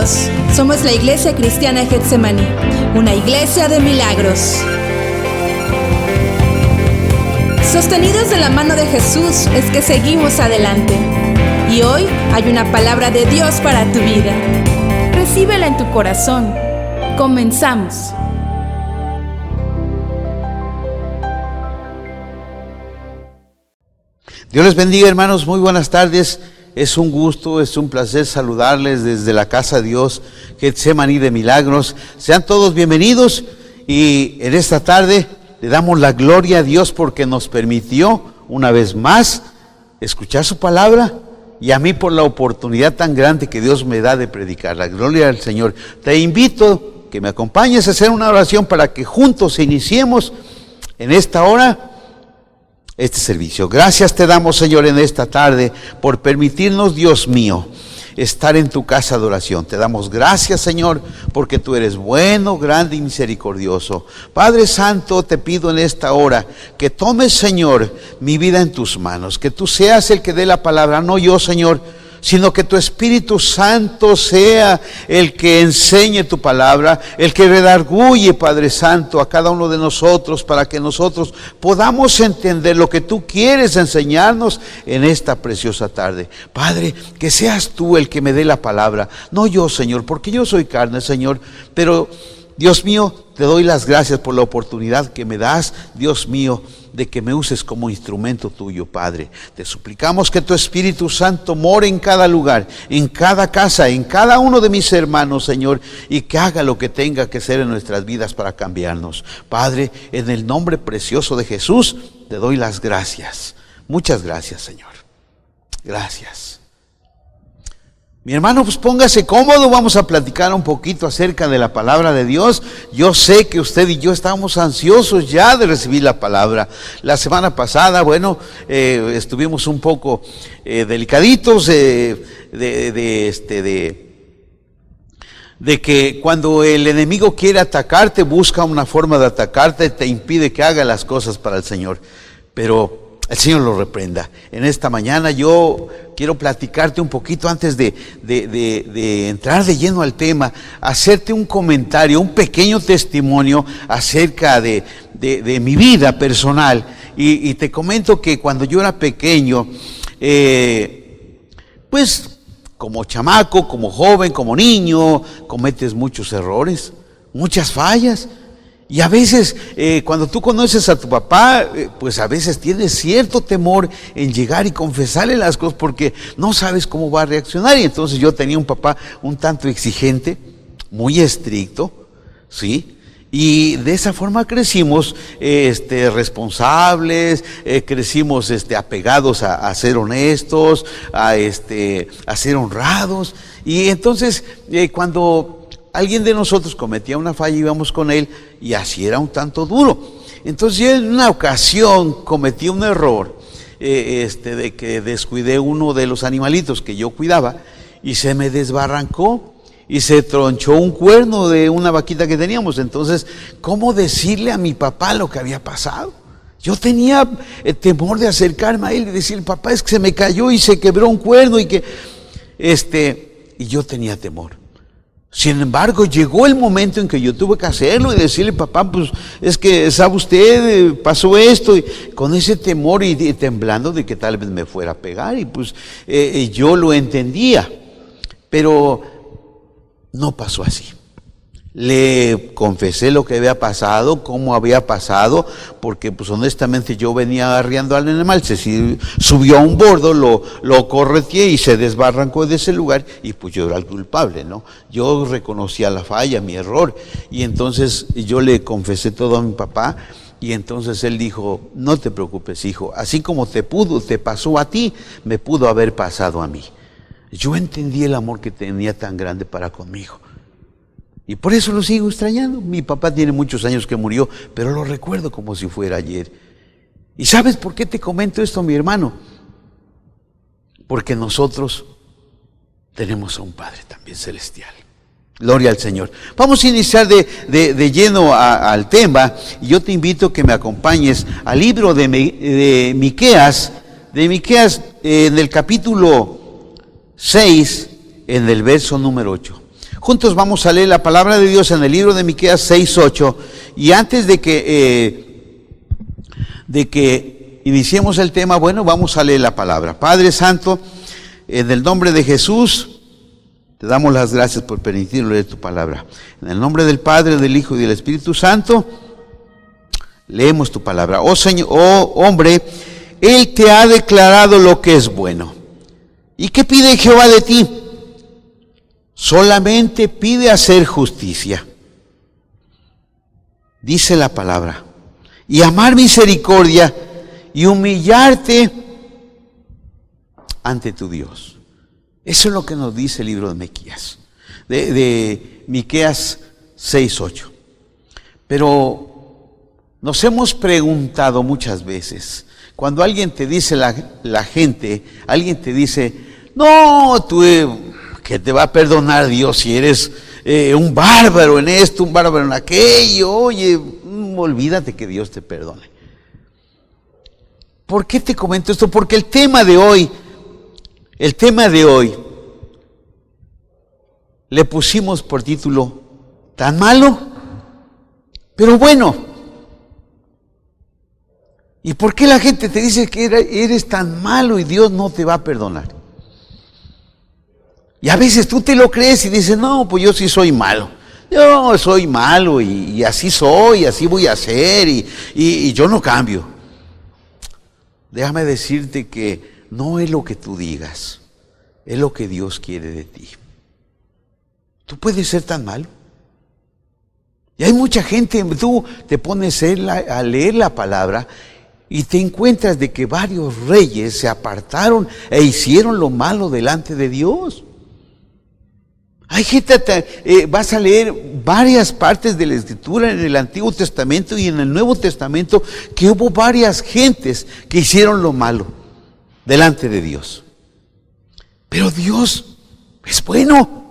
Bienvenidos, somos la Iglesia Cristiana Getsemaní, una iglesia de milagros. Sostenidos de la mano de Jesús es que seguimos adelante. Y hoy hay una palabra de Dios para tu vida. Recíbela en tu corazón. Comenzamos. Dios les bendiga, hermanos, muy buenas tardes. Es un gusto, es un placer saludarles desde la casa de Dios, Getsemaní de Milagros. Sean todos bienvenidos y en esta tarde le damos la gloria a Dios porque nos permitió una vez más escuchar su palabra y a mí por la oportunidad tan grande que Dios me da de predicar. La gloria al Señor. Te invito que me acompañes a hacer una oración para que juntos iniciemos en esta hora este servicio. Gracias te damos, Señor, en esta tarde por permitirnos, Dios mío, estar en tu casa de oración. Te damos gracias, Señor, porque tú eres bueno, grande y misericordioso. Padre Santo, te pido en esta hora que tomes, Señor, mi vida en tus manos, que tú seas el que dé la palabra, no yo, Señor, sino que tu Espíritu Santo sea el que enseñe tu palabra, el que redarguye, Padre Santo, a cada uno de nosotros, para que nosotros podamos entender lo que tú quieres enseñarnos en esta preciosa tarde. Padre, que seas tú el que me dé la palabra, no yo, Señor, porque yo soy carne, Señor, pero Dios mío, te doy las gracias por la oportunidad que me das, Dios mío, de que me uses como instrumento tuyo, Padre. Te suplicamos que tu Espíritu Santo more en cada lugar, en cada casa, en cada uno de mis hermanos, Señor, y que haga lo que tenga que ser en nuestras vidas para cambiarnos. Padre, en el nombre precioso de Jesús, te doy las gracias. Muchas gracias, Señor. Gracias. Mi hermano, pues póngase cómodo, vamos a platicar un poquito acerca de la palabra de Dios. Yo sé que usted y yo estamos ansiosos ya de recibir la palabra. La semana pasada, bueno, estuvimos un poco delicaditos de que cuando el enemigo quiere atacarte, busca una forma de atacarte, te impide que haga las cosas para el Señor. Pero el Señor lo reprenda. En esta mañana yo quiero platicarte un poquito antes de entrar de lleno al tema, hacerte un comentario, un pequeño testimonio acerca de mi vida personal. Y te comento que cuando yo era pequeño, pues como chamaco, como joven, como niño, cometes muchos errores, muchas fallas. Y a veces, cuando tú conoces a tu papá, pues a veces tienes cierto temor en llegar y confesarle las cosas porque no sabes cómo va a reaccionar. Y entonces yo tenía un papá un tanto exigente, muy estricto, ¿sí? Y de esa forma crecimos responsables, crecimos apegados a ser honestos, a ser honrados. Y entonces, cuando alguien de nosotros cometía una falla, íbamos con él y así era un tanto duro. Entonces yo en una ocasión cometí un error de que descuidé uno de los animalitos que yo cuidaba y se me desbarrancó y se tronchó un cuerno de una vaquita que teníamos. Entonces, ¿cómo decirle a mi papá lo que había pasado? Yo tenía temor de acercarme a él y decirle, papá, es que se me cayó y se quebró un cuerno y yo tenía temor. Sin embargo, llegó el momento en que yo tuve que hacerlo y decirle, papá, pues es que, ¿sabe usted? Pasó esto, y con ese temor y temblando de que tal vez me fuera a pegar, y pues yo lo entendía, pero no pasó así. Le confesé lo que había pasado, cómo había pasado, porque pues honestamente yo venía arriando al animal, se subió a un bordo, lo correteé y se desbarrancó de ese lugar y pues yo era el culpable, ¿no? Yo reconocía la falla, mi error, y entonces yo le confesé todo a mi papá y entonces él dijo, no te preocupes, hijo, así como te pasó a ti, me pudo haber pasado a mí. Yo entendí el amor que tenía tan grande para conmigo. Y por eso lo sigo extrañando. Mi papá tiene muchos años que murió, pero lo recuerdo como si fuera ayer. ¿Y sabes por qué te comento esto, mi hermano? Porque nosotros tenemos a un Padre también celestial. Gloria al Señor. Vamos a iniciar de lleno al tema. Y yo te invito a que me acompañes al libro de Miqueas, en el capítulo 6, en el verso número 8. Juntos vamos a leer la palabra de Dios en el libro de Miqueas 6:8. Y antes de que iniciemos el tema, bueno, vamos a leer la palabra. Padre Santo, en el nombre de Jesús, te damos las gracias por permitirnos leer tu palabra. En el nombre del Padre, del Hijo y del Espíritu Santo, leemos tu palabra. Oh Señor, oh hombre, Él te ha declarado lo que es bueno. ¿Y qué pide Jehová de ti? Solamente pide hacer justicia. Dice la palabra. Y amar misericordia y humillarte ante tu Dios. Eso es lo que nos dice el libro de Miqueas. De Miqueas 6:8. Pero nos hemos preguntado muchas veces, cuando alguien te dice, la gente, alguien te dice, no, tú, ¿qué te va a perdonar Dios si eres un bárbaro en esto, un bárbaro en aquello? Oye, olvídate que Dios te perdone. ¿Por qué te comento esto? Porque el tema de hoy, le pusimos por título, ¿tan malo? Pero bueno. ¿Y por qué la gente te dice que eres tan malo y Dios no te va a perdonar? Y a veces tú te lo crees y dices, no, pues yo sí soy malo. Yo soy malo y así soy, así voy a ser y yo no cambio. Déjame decirte que no es lo que tú digas, es lo que Dios quiere de ti. Tú puedes ser tan malo. Y hay mucha gente, tú te pones a leer la palabra y te encuentras de que varios reyes se apartaron e hicieron lo malo delante de Dios. Hay gente, vas a leer varias partes de la Escritura en el Antiguo Testamento y en el Nuevo Testamento, que hubo varias gentes que hicieron lo malo delante de Dios. Pero Dios es bueno.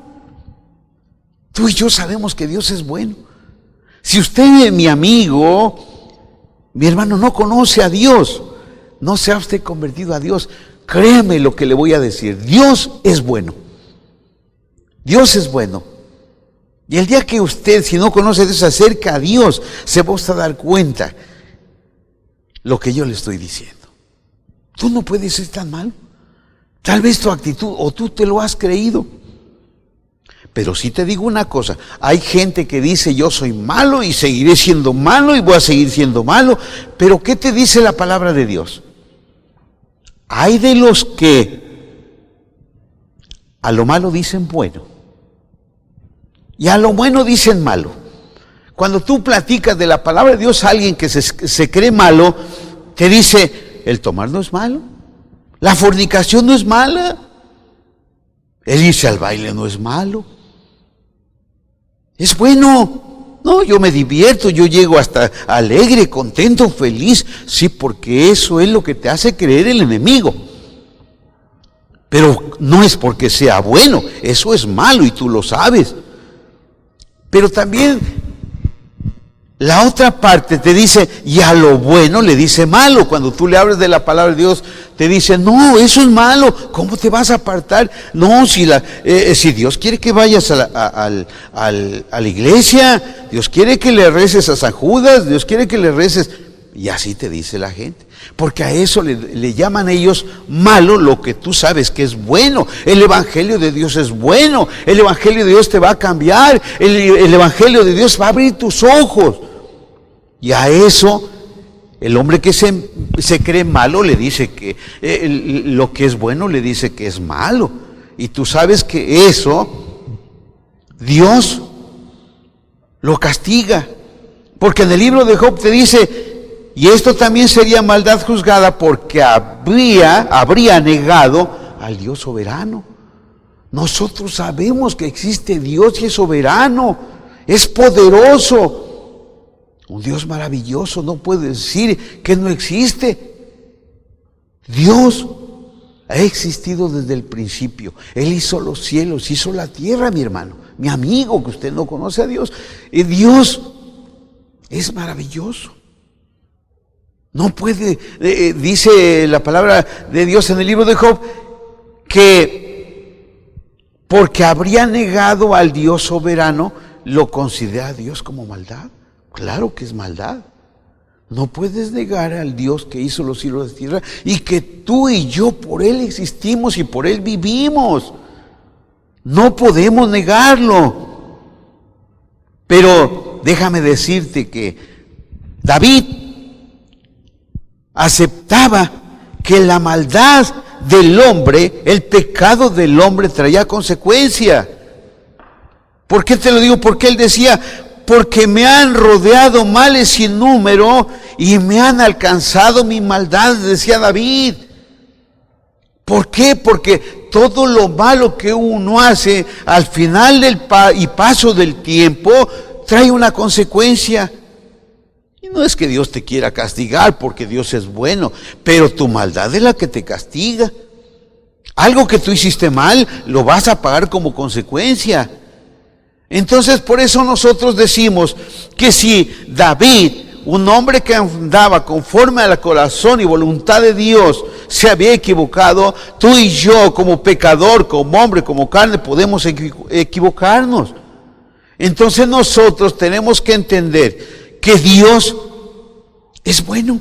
Tú y yo sabemos que Dios es bueno. Si usted, mi amigo, mi hermano, no conoce a Dios, no se ha usted convertido a Dios, créame lo que le voy a decir. Dios es bueno. Dios es bueno. Y el día que usted, si no conoce a Dios, se acerca a Dios, se va a dar cuenta lo que yo le estoy diciendo. Tú no puedes ser tan malo. Tal vez tu actitud, o tú te lo has creído. Pero sí te digo una cosa, hay gente que dice yo soy malo y seguiré siendo malo y voy a seguir siendo malo. Pero ¿qué te dice la palabra de Dios? Hay de los que a lo malo dicen bueno y a lo bueno dicen malo. Cuando tú platicas de la palabra de Dios a alguien que se cree malo, te dice, el tomar no es malo, la fornicación no es mala, el irse al baile no es malo, es bueno. No, yo me divierto, yo llego hasta alegre, contento, feliz. Sí, porque eso es lo que te hace creer el enemigo. Pero no es porque sea bueno, eso es malo y tú lo sabes. Pero también la otra parte te dice, y a lo bueno le dice malo. Cuando tú le hablas de la palabra de Dios, te dice, no, eso es malo, ¿cómo te vas a apartar? No, si Dios quiere que vayas a la iglesia, Dios quiere que le reces a San Judas, Dios quiere que le reces, y así te dice la gente. Porque a eso le llaman ellos malo lo que tú sabes que es bueno. El Evangelio de Dios es bueno. El Evangelio de Dios te va a cambiar. El Evangelio de Dios va a abrir tus ojos. Y a eso, el hombre que se cree malo le dice que lo que es bueno le dice que es malo. Y tú sabes que eso, Dios lo castiga. Porque en el libro de Job te dice, y esto también sería maldad juzgada porque habría negado al Dios soberano. Nosotros sabemos que existe Dios y es soberano, es poderoso. Un Dios maravilloso, no puede decir que no existe. Dios ha existido desde el principio. Él hizo los cielos, hizo la tierra, mi hermano, mi amigo, que usted no conoce a Dios. Y Dios es maravilloso. No puede, dice la palabra de Dios en el libro de Job, que porque habría negado al Dios soberano, ¿lo considera a Dios como maldad? Claro que es maldad. No puedes negar al Dios que hizo los cielos y la tierra y que tú y yo por Él existimos y por Él vivimos. No podemos negarlo. Pero déjame decirte que David aceptaba que la maldad del hombre, el pecado del hombre traía consecuencia. ¿Por qué te lo digo? Porque él decía, porque me han rodeado males sin número y me han alcanzado mi maldad, decía David. ¿Por qué? Porque todo lo malo que uno hace al final del paso del tiempo trae una consecuencia. Y no es que Dios te quiera castigar, porque Dios es bueno, pero tu maldad es la que te castiga. Algo que tú hiciste mal, lo vas a pagar como consecuencia. Entonces, por eso nosotros decimos que si David, un hombre que andaba conforme al corazón y voluntad de Dios, se había equivocado, tú y yo como pecador, como hombre, como carne, podemos equivocarnos. Entonces nosotros tenemos que entender que Dios es bueno.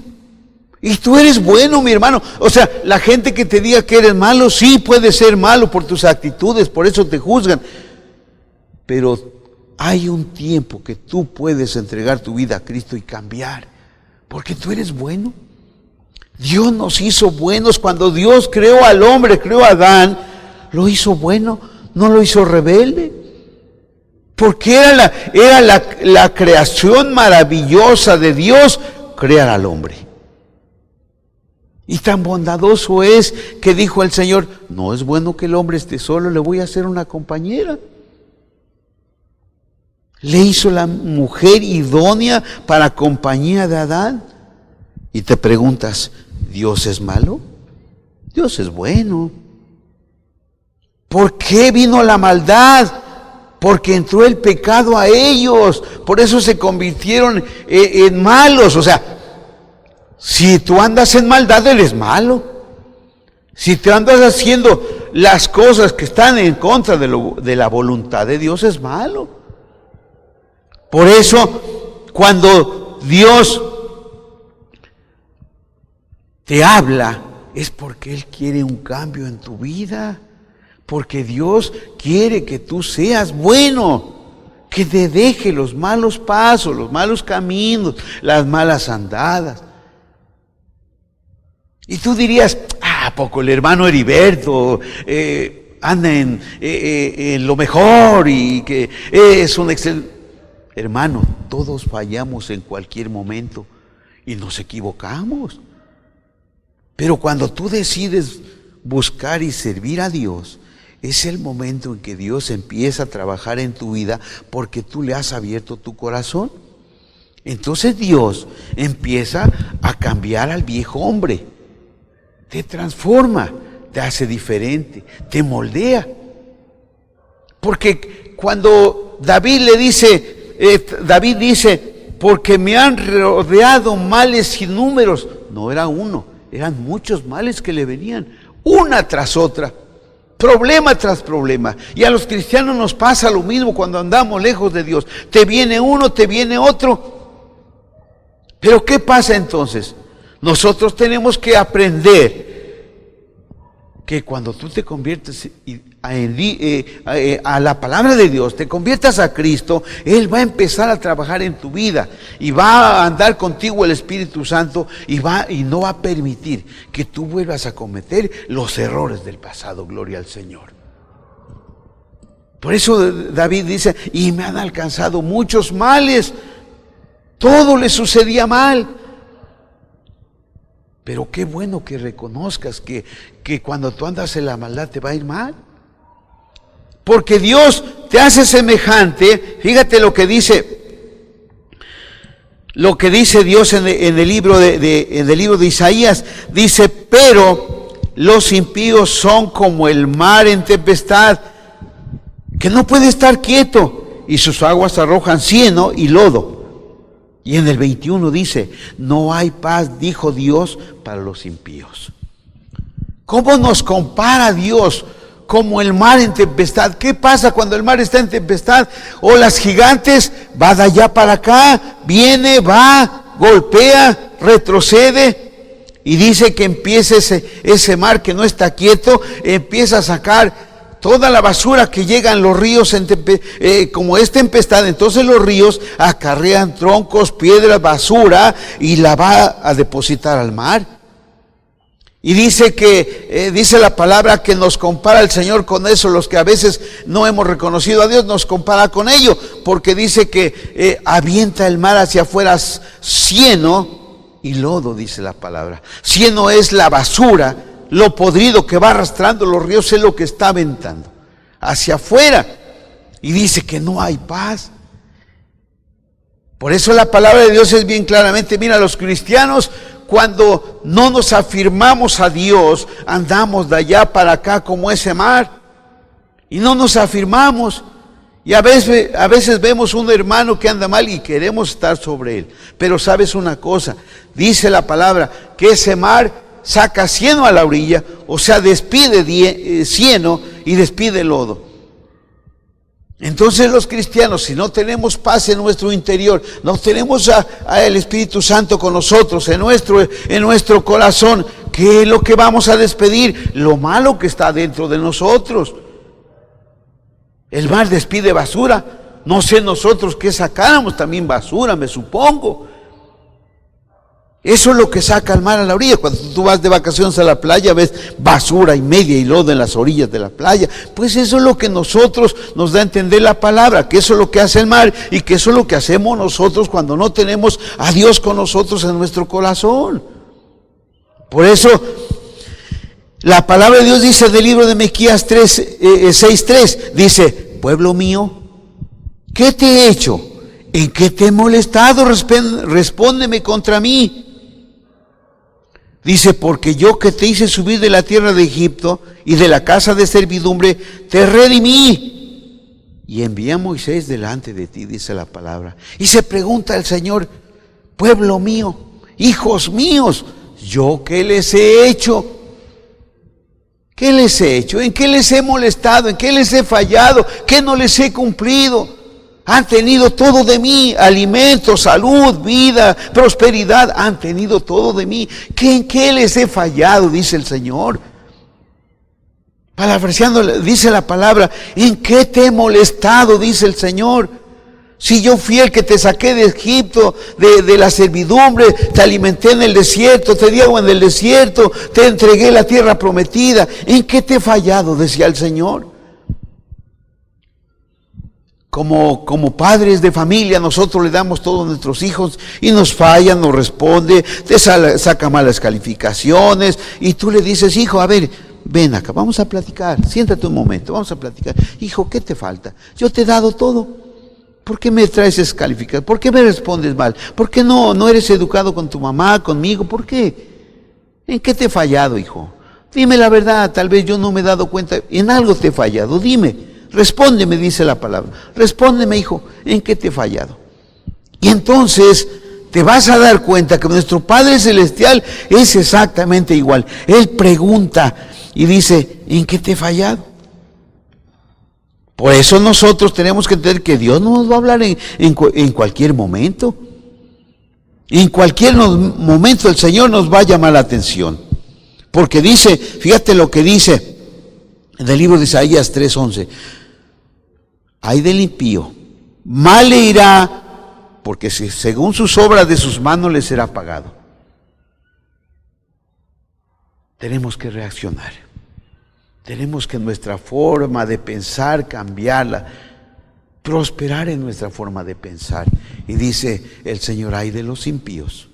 Y tú eres bueno, mi hermano. O sea, la gente que te diga que eres malo, sí puede ser malo por tus actitudes, por eso te juzgan. Pero hay un tiempo que tú puedes entregar tu vida a Cristo y cambiar, porque tú eres bueno. Dios nos hizo buenos. Cuando Dios creó al hombre, creó a Adán, lo hizo bueno, no lo hizo rebelde. Porque era la creación maravillosa de Dios, crear al hombre. Y tan bondadoso es que dijo el Señor, no es bueno que el hombre esté solo, le voy a hacer una compañera. Le hizo la mujer idónea para compañía de Adán. Y te preguntas, ¿Dios es malo? Dios es bueno. ¿Por qué vino la maldad? Porque entró el pecado a ellos. Por eso se convirtieron en malos. O sea, si tú andas en maldad, eres malo. Si te andas haciendo las cosas que están en contra de la voluntad de Dios, es malo. Por eso, cuando Dios te habla, es porque Él quiere un cambio en tu vida. Porque Dios quiere que tú seas bueno, que te deje los malos pasos, los malos caminos, las malas andadas. Y tú dirías, ¿a poco el hermano Heriberto anda en lo mejor y que es un excelente? Hermano, todos fallamos en cualquier momento y nos equivocamos. Pero cuando tú decides buscar y servir a Dios, es el momento en que Dios empieza a trabajar en tu vida porque tú le has abierto tu corazón. Entonces Dios empieza a cambiar al viejo hombre. Te transforma, te hace diferente, te moldea. Porque cuando David dice, porque me han rodeado males sin números. No era uno, eran muchos males que le venían, una tras otra. Problema tras problema. Y a los cristianos nos pasa lo mismo cuando andamos lejos de Dios. Te viene uno, te viene otro. Pero ¿qué pasa entonces? Nosotros tenemos que aprender que cuando tú te conviertes a la palabra de Dios, te conviertas a Cristo, Él va a empezar a trabajar en tu vida y va a andar contigo el Espíritu Santo y no va a permitir que tú vuelvas a cometer los errores del pasado. Gloria al Señor. Por eso David dice, y me han alcanzado muchos males, todo le sucedía mal. Pero qué bueno que reconozcas que cuando tú andas en la maldad te va a ir mal. Porque Dios te hace semejante. Fíjate lo que dice Dios en el libro de Isaías. Dice, pero los impíos son como el mar en tempestad, que no puede estar quieto, y sus aguas arrojan cieno y lodo. Y en el 21 dice, no hay paz, dijo Dios, para los impíos. ¿Cómo nos compara Dios como el mar en tempestad. ¿Qué pasa cuando el mar está en tempestad? Olas gigantes, va de allá para acá, viene, va, golpea, retrocede, y dice que empieza ese mar que no está quieto, empieza a sacar toda la basura que llega en los ríos, como es tempestad, entonces los ríos acarrean troncos, piedras, basura, y la va a depositar al mar. Y dice que, dice la palabra que nos compara el Señor con eso. Los que a veces no hemos reconocido a Dios, nos compara con ello, porque dice que avienta el mar hacia afuera cieno y lodo, dice la palabra. Cieno es la basura, lo podrido que va arrastrando los ríos, es lo que está aventando hacia afuera. Y dice que no hay paz. Por eso la palabra de Dios es bien claramente, mira, los cristianos, cuando no nos afirmamos a Dios, andamos de allá para acá como ese mar, y no nos afirmamos. Y a veces vemos un hermano que anda mal y queremos estar sobre él. Pero sabes una cosa, dice la palabra que ese mar saca cieno a la orilla, o sea, despide cieno y despide lodo. Entonces los cristianos, si no tenemos paz en nuestro interior, no tenemos al Espíritu Santo con nosotros, en nuestro corazón, ¿qué es lo que vamos a despedir? Lo malo que está dentro de nosotros. El mar despide basura, no sé nosotros qué sacáramos, también basura, me supongo. Eso es lo que saca el mar a la orilla. Cuando tú vas de vacaciones a la playa, ves basura y media y lodo en las orillas de la playa. Pues eso es lo que nosotros nos da a entender la palabra, que eso es lo que hace el mar y que eso es lo que hacemos nosotros cuando no tenemos a Dios con nosotros en nuestro corazón. Por eso, la palabra de Dios dice del libro de Miqueas 6:3, dice, pueblo mío, ¿qué te he hecho? ¿En qué te he molestado? Respóndeme contra mí. Dice, porque yo que te hice subir de la tierra de Egipto y de la casa de servidumbre, te redimí. Y envié a Moisés delante de ti, dice la palabra. Y se pregunta el Señor, pueblo mío, hijos míos, ¿yo qué les he hecho? ¿Qué les he hecho? ¿En qué les he molestado? ¿En qué les he fallado? ¿Qué no les he cumplido? Han tenido todo de mí, alimento, salud, vida, prosperidad, han tenido todo de mí. ¿En qué les he fallado? Dice el Señor. Parafraseando, dice la palabra, ¿en qué te he molestado? Dice el Señor. Si yo fui el que te saqué de Egipto, de la servidumbre, te alimenté en el desierto, te di agua en el desierto, te entregué la tierra prometida. ¿En qué te he fallado? Decía el Señor. Como padres de familia, nosotros le damos todo a nuestros hijos y nos fallan, nos responde, te saca malas calificaciones y tú le dices, hijo, a ver, ven acá, vamos a platicar, siéntate un momento, vamos a platicar. Hijo, ¿qué te falta? Yo te he dado todo. ¿Por qué me traes esas calificaciones? ¿Por qué me respondes mal? ¿Por qué no eres educado con tu mamá, conmigo? ¿Por qué? ¿En qué te he fallado, hijo? Dime la verdad, tal vez yo no me he dado cuenta, en algo te he fallado, dime. Respóndeme, dice la palabra. Respóndeme, hijo, ¿en qué te he fallado? Y entonces te vas a dar cuenta que nuestro Padre Celestial es exactamente igual. Él pregunta y dice, ¿en qué te he fallado? Por eso nosotros tenemos que entender que Dios no nos va a hablar en cualquier momento. En cualquier momento el Señor nos va a llamar la atención. Porque dice, fíjate lo que dice en el libro de Isaías 3:11. Ay del impío, mal le irá, porque según sus obras de sus manos le será pagado. Tenemos que reaccionar. Tenemos que nuestra forma de pensar cambiarla, prosperar en nuestra forma de pensar. Y dice el Señor, ay de los impíos,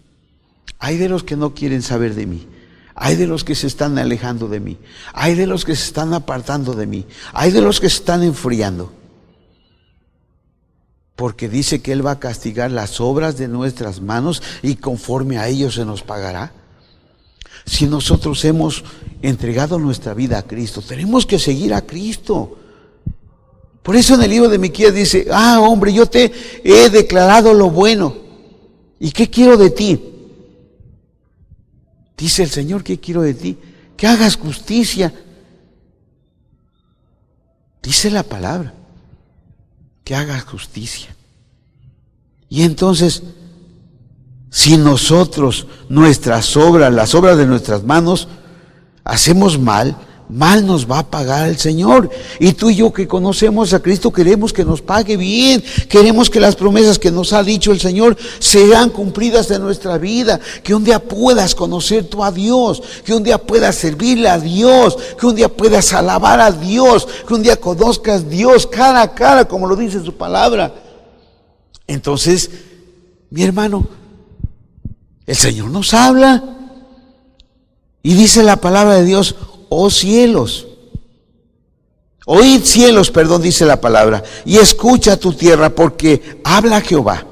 ay de los que no quieren saber de mí. Ay de los que se están alejando de mí. Ay de los que se están apartando de mí. Ay de los que se están enfriando. Porque dice que Él va a castigar las obras de nuestras manos y conforme a ellos se nos pagará. Si nosotros hemos entregado nuestra vida a Cristo, tenemos que seguir a Cristo. Por eso en el libro de Miqueas dice, hombre, yo te he declarado lo bueno. ¿Y qué quiero de ti? Dice el Señor, ¿qué quiero de ti? Que hagas justicia, Dice la palabra que haga justicia. Y entonces, si nosotros, nuestras obras, las obras de nuestras manos, hacemos mal, mal nos va a pagar el Señor. Y tú y yo que conocemos a Cristo queremos que nos pague bien. Queremos que las promesas que nos ha dicho el Señor sean cumplidas en nuestra vida. Que un día puedas conocer tú a Dios. Que un día puedas servirle a Dios. Que un día puedas alabar a Dios. Que un día conozcas a Dios cara a cara, como lo dice su palabra. Entonces, mi hermano, el Señor nos habla. Y dice la palabra de Dios: oh cielos, oíd cielos, dice la palabra, y escucha tu tierra, porque habla Jehová.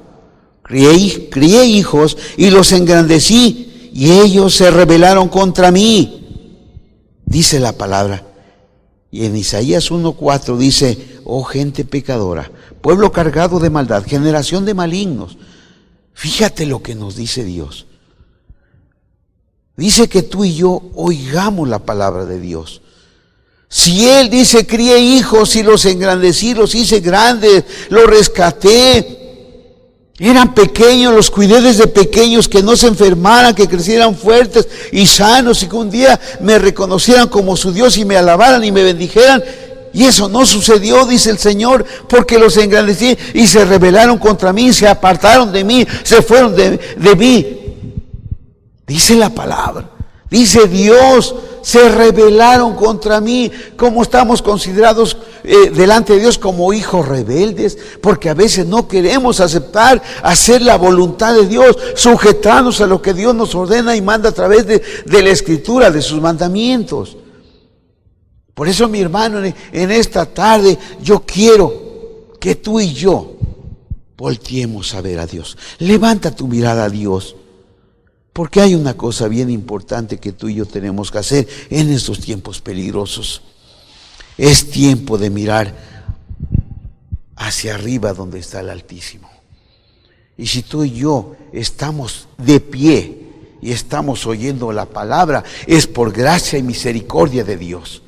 Crié hijos y los engrandecí, y ellos se rebelaron contra mí, dice la palabra. Y en Isaías 1:4 dice: oh gente pecadora, pueblo cargado de maldad, generación de malignos. Fíjate lo que nos dice Dios. Dice que tú y yo oigamos la palabra de Dios. Si Él dice: crié hijos y los engrandecí, los hice grandes, los rescaté, eran pequeños, los cuidé desde pequeños, que no se enfermaran, que crecieran fuertes y sanos, y que un día me reconocieran como su Dios y me alabaran y me bendijeran. Y eso no sucedió, dice el Señor, porque los engrandecí y se rebelaron contra mí, se apartaron de mí, se fueron de mí. Dice la palabra, dice Dios: se rebelaron contra mí. ¿Cómo estamos considerados delante de Dios? Como hijos rebeldes, porque a veces no queremos aceptar, hacer la voluntad de Dios, sujetarnos a lo que Dios nos ordena y manda a través de la Escritura, de sus mandamientos. Por eso, mi hermano, en esta tarde yo quiero que tú y yo volteemos a ver a Dios. Levanta tu mirada a Dios. Porque hay una cosa bien importante que tú y yo tenemos que hacer en estos tiempos peligrosos. Es tiempo de mirar hacia arriba donde está el Altísimo. Y si tú y yo estamos de pie y estamos oyendo la palabra, es por gracia y misericordia de Dios.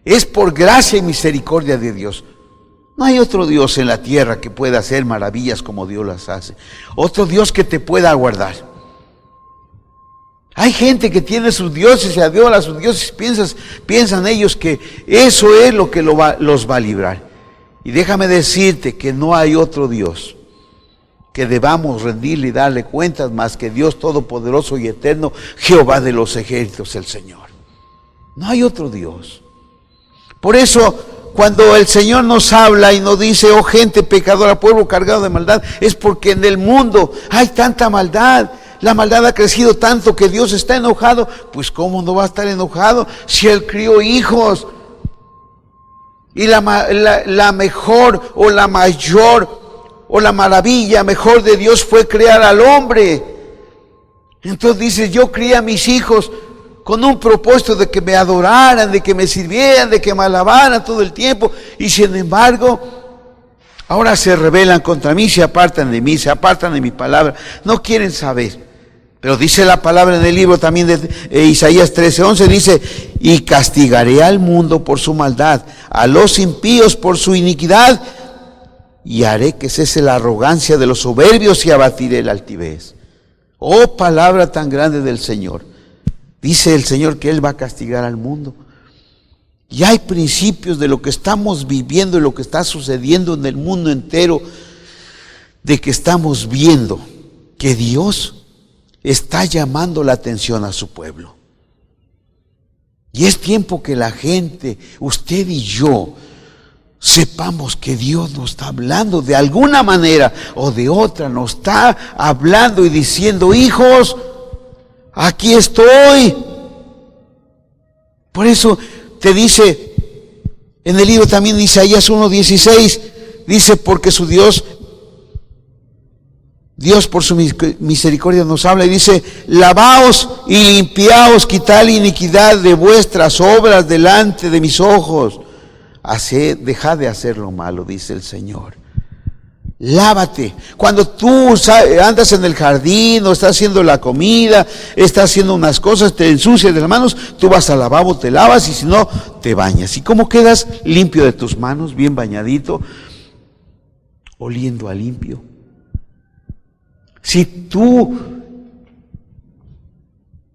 Es por gracia y misericordia de Dios. No hay otro Dios en la tierra que pueda hacer maravillas como Dios las hace. Otro Dios que te pueda guardar. Hay gente que tiene sus dioses y adora a sus dioses, piensan ellos que eso es lo que los va a librar. Y déjame decirte que no hay otro Dios que debamos rendirle y darle cuentas más que Dios Todopoderoso y Eterno, Jehová de los ejércitos, el Señor. No hay otro Dios. Por eso, cuando el Señor nos habla y nos dice: oh gente pecadora, pueblo cargado de maldad, es porque en el mundo hay tanta maldad. La maldad ha crecido tanto que Dios está enojado. Pues ¿cómo no va a estar enojado si Él crió hijos? Y la mejor o la mayor o la maravilla mejor de Dios fue crear al hombre. Entonces dice: yo crié a mis hijos con un propósito de que me adoraran, de que me sirvieran, de que me alabaran todo el tiempo. Y sin embargo, ahora se rebelan contra mí, se apartan de mí, se apartan de mi palabra. No quieren saber. Pero dice la palabra en el libro también de Isaías 13:11, dice: y castigaré al mundo por su maldad, a los impíos por su iniquidad, y haré que cese la arrogancia de los soberbios y abatiré la altivez. Oh, palabra tan grande del Señor. Dice el Señor que Él va a castigar al mundo. Y hay principios de lo que estamos viviendo y lo que está sucediendo en el mundo entero, de que estamos viendo que Dios está llamando la atención a su pueblo. Y es tiempo que la gente, usted y yo, sepamos que Dios nos está hablando de alguna manera o de otra, nos está hablando y diciendo: hijos, aquí estoy. Por eso te dice en el libro también de Isaías 1:16, dice: porque su Dios por su misericordia nos habla y dice: lavaos y limpiaos, quitad la iniquidad de vuestras obras delante de mis ojos. Dejad de hacer lo malo, dice el Señor. Lávate. Cuando tú andas en el jardín o estás haciendo la comida, estás haciendo unas cosas, te ensucias de las manos, tú vas al lavabo, te lavas y si no, te bañas. ¿Y cómo quedas? Limpio de tus manos, bien bañadito, oliendo a limpio. Si tú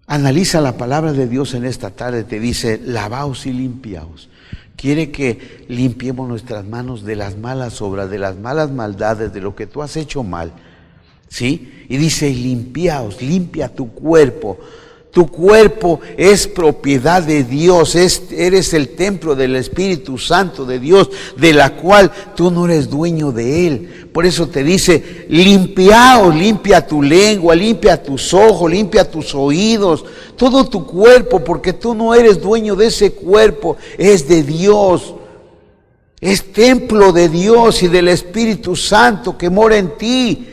analizas la palabra de Dios en esta tarde, te dice, lavaos y limpiaos. Quiere que limpiemos nuestras manos de las malas obras, de las malas maldades, de lo que tú has hecho mal, ¿sí? Y dice, limpiaos, limpia tu cuerpo. Tu cuerpo es propiedad de Dios, eres el templo del Espíritu Santo de Dios, de la cual tú no eres dueño de él. Por eso te dice, limpiaos, limpia tu lengua, limpia tus ojos, limpia tus oídos, todo tu cuerpo, porque tú no eres dueño de ese cuerpo, es de Dios. Es templo de Dios y del Espíritu Santo que mora en ti.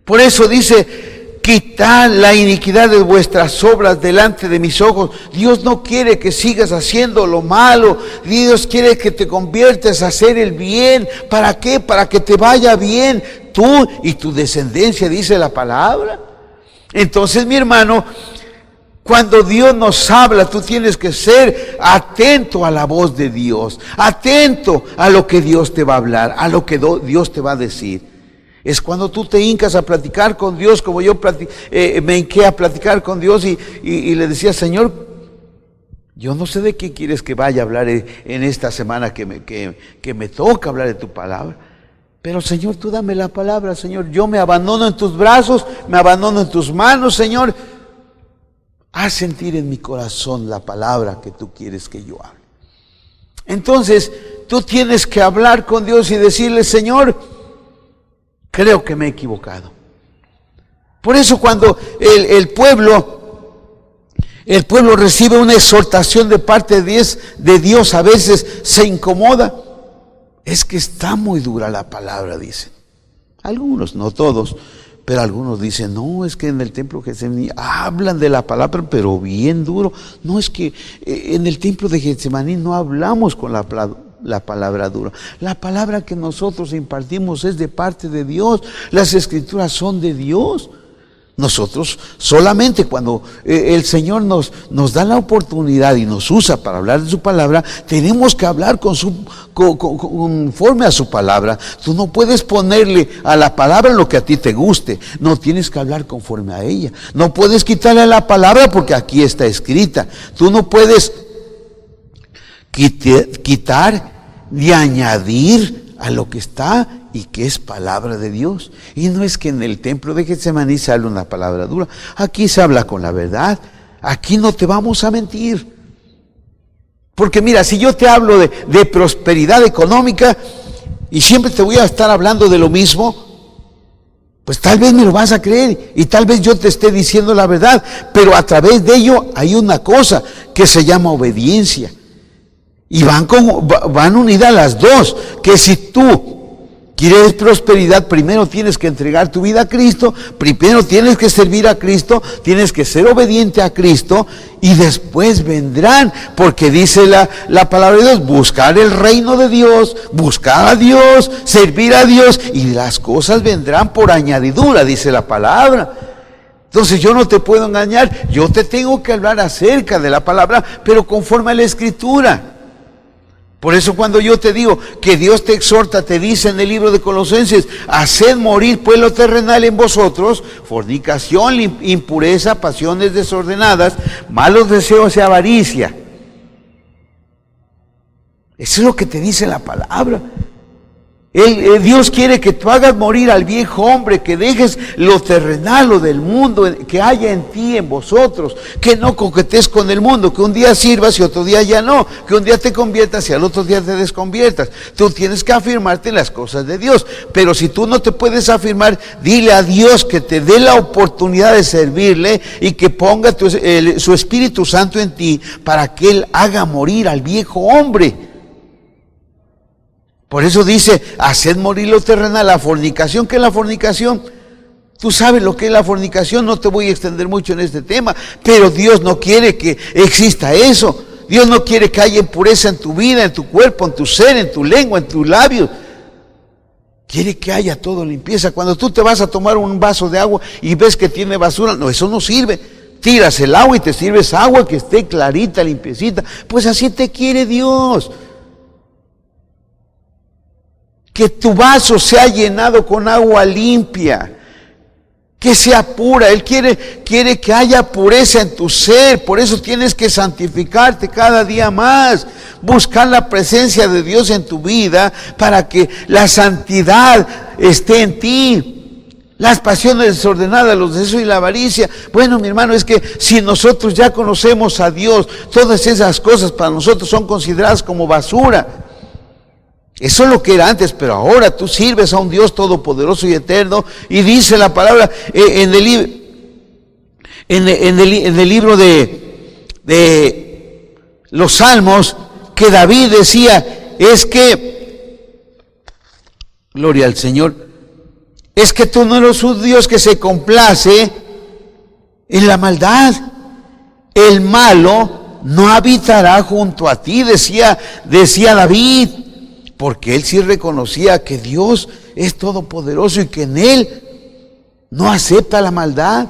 Por eso dice, quitad la iniquidad de vuestras obras delante de mis ojos. Dios no quiere que sigas haciendo lo malo. Dios quiere que te conviertas a hacer el bien. ¿Para qué? Para que te vaya bien tú y tu descendencia, dice la palabra. Entonces, mi hermano, cuando Dios nos habla, tú tienes que ser atento a la voz de Dios, atento a lo que Dios te va a hablar, a lo que Dios te va a decir. Es cuando tú te hincas a platicar con Dios, como yo me hinqué a platicar con Dios y le decía, Señor, yo no sé de qué quieres que vaya a hablar en esta semana que me toca hablar de tu palabra. Pero Señor, tú dame la palabra, Señor. Yo me abandono en tus brazos, me abandono en tus manos, Señor. Haz sentir en mi corazón la palabra que tú quieres que yo hable. Entonces, tú tienes que hablar con Dios y decirle, Señor, creo que me he equivocado. Por eso cuando el pueblo recibe una exhortación de parte de Dios, a veces se incomoda. Es que está muy dura la palabra, dicen. Algunos, no todos, pero algunos dicen, no, es que en el templo Getsemaní hablan de la palabra, pero bien duro. No, es que en el templo de Getsemaní no hablamos con la palabra dura. La palabra que nosotros impartimos es de parte de Dios. Las escrituras son de Dios. Nosotros solamente cuando el Señor nos da la oportunidad y nos usa para hablar de su palabra, tenemos que hablar conforme a su palabra. Tú no puedes ponerle a la palabra lo que a ti te guste. No, tienes que hablar conforme a ella. No puedes quitarle a la palabra porque aquí está escrita. Tú no puedes quitar ni añadir a lo que está y que es palabra de Dios. Y no es que en el templo de Getsemaní se habla una palabra dura. Aquí se habla con la verdad. Aquí no te vamos a mentir. Porque mira, si yo te hablo de prosperidad económica y siempre te voy a estar hablando de lo mismo, pues tal vez me lo vas a creer y tal vez yo te esté diciendo la verdad, pero a través de ello hay una cosa que se llama obediencia. Y van unidas las dos, que si tú quieres prosperidad, primero tienes que entregar tu vida a Cristo, primero tienes que servir a Cristo, tienes que ser obediente a Cristo y después vendrán, porque dice la palabra de Dios, buscar el reino de Dios, buscar a Dios, servir a Dios y las cosas vendrán por añadidura, dice la palabra. Entonces yo no te puedo engañar, yo te tengo que hablar acerca de la palabra, pero conforme a la Escritura. Por eso cuando yo te digo que Dios te exhorta, te dice en el libro de Colosenses, haced morir pues lo terrenal en vosotros, fornicación, impureza, pasiones desordenadas, malos deseos y avaricia. Eso es lo que te dice la palabra. Dios quiere que tú hagas morir al viejo hombre, que dejes lo terrenal, lo del mundo, que haya en ti, en vosotros, que no coquetes con el mundo, que un día sirvas y otro día ya no, que un día te conviertas y al otro día te desconviertas. Tú tienes que afirmarte en las cosas de Dios, pero si tú no te puedes afirmar, dile a Dios que te dé la oportunidad de servirle y que ponga su Espíritu Santo en ti para que Él haga morir al viejo hombre. Por eso dice, haced morir lo terrenal, la fornicación. ¿Qué es la fornicación? Tú sabes lo que es la fornicación, no te voy a extender mucho en este tema, pero Dios no quiere que exista eso. Dios no quiere que haya impureza en tu vida, en tu cuerpo, en tu ser, en tu lengua, en tus labios. Quiere que haya todo limpieza. Cuando tú te vas a tomar un vaso de agua y ves que tiene basura, no, eso no sirve. Tiras el agua y te sirves agua que esté clarita, limpiecita. Pues así te quiere Dios. Que tu vaso sea llenado con agua limpia, que sea pura. Él quiere que haya pureza en tu ser. Por eso tienes que santificarte cada día más, buscar la presencia de Dios en tu vida para que la santidad esté en ti. Las pasiones desordenadas, los deseos y la avaricia. Bueno, mi hermano, es que si nosotros ya conocemos a Dios, todas esas cosas para nosotros son consideradas como basura. Eso es lo que era antes, pero ahora tú sirves a un Dios todopoderoso y eterno. Y dice la palabra en el libro de los Salmos, que David decía, es que, gloria al Señor, es que tú no eres un Dios que se complace en la maldad. El malo no habitará junto a ti, decía David. Porque él sí reconocía que Dios es todopoderoso y que en Él no acepta la maldad,